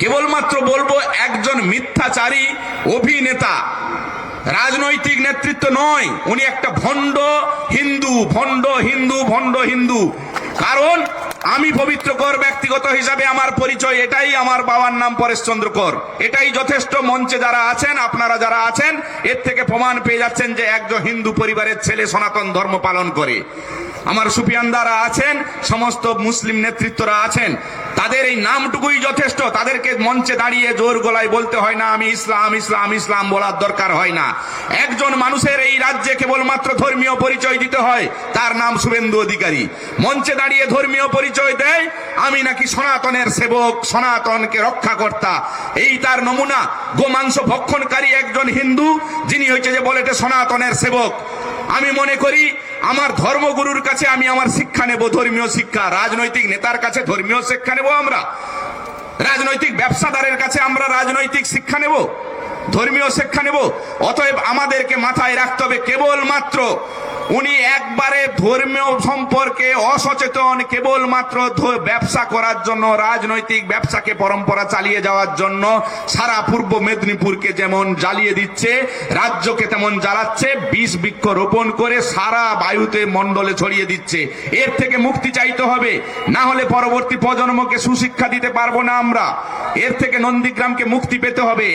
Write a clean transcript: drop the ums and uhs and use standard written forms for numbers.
কেবলমাত্র বলবো একজন মিথ্যাচারী অভিনেতা, রাজনৈতিক নেতৃত্ব নয়, উনি একটা ভণ্ড হিন্দু, ভণ্ড হিন্দু, ভণ্ড হিন্দু। কারণ আমি পবিত্র কর ব্যক্তিগত হিসাবে আমার পরিচয় এটাই, আমার বাবার নাম পরেশচন্দ্র কর, এটাই যথেষ্ট। মঞ্চে যারা আছেন, আপনারা যারা আছেন, এর থেকে প্রমাণ পেয়ে যাচ্ছেন যে একজন হিন্দু পরিবারের ছেলে সনাতন ধর্ম পালন করে। আমার সুফিয়ানদারা আছেন, সমস্ত মুসলিম নেতৃত্বরা আছেন, তাদের এই নামটুকুই যথেষ্ট। তাদেরকে মঞ্চে দাঁড়িয়ে জোর গলায় বলতে হয় না আমি ইসলাম ইসলাম ইসলাম, বলার দরকার হয় না। একজন মানুষের এই রাজ্যে কেবলমাত্র ধর্মীয় পরিচয় দিতে হয়, তার নাম শুভেন্দু অধিকারী। মঞ্চে দাঁড়িয়ে ধর্মীয় পরিচয় দেয়, আমি নাকি সনাতনের সেবক, সনাতনকে রক্ষাকর্তা, এই তার নমুনা। গোমাংস ভক্ষণকারী একজন হিন্দু, যিনি হচ্ছে যে বলে সনাতনের সেবক। আমি মনে করি আমার ধর্মগুরুর কাছে আমি আমার শিক্ষা নেব, ধর্মীয় শিক্ষা। রাজনৈতিক নেতার কাছে ধর্মীয় শিক্ষা নেব আমরা? রাজনৈতিক ব্যবসাদারের কাছে আমরা রাজনৈতিক শিক্ষা নেব, ধর্মীয় শিক্ষা নেব? অতএব আমাদেরকে মাথায় রাখতে হবে, কেবলমাত্র উনি একবারে ধর্মীয় সম্পর্কে অসচেতন, কেবলমাত্র ব্যবসা করার জন্য, রাজনৈতিক ব্যবসাকে পরম্পরা চালিয়ে যাওয়ার জন্য সারা পূর্ব মেদিনীপুরকে যেমন জ্বালিয়ে দিচ্ছে, রাজ্যকে তেমন জ্বালাচ্ছে, বিষ বৃক্ষ রোপণ করে সারা বায়ুতে মণ্ডলে ছড়িয়ে দিচ্ছে। এর থেকে মুক্তি চাইতে হবে, না হলে পরবর্তী প্রজন্মকে সুশিক্ষা দিতে পারবো না আমরা। এর থেকে নন্দীগ্রামকে মুক্তি পেতে হবে।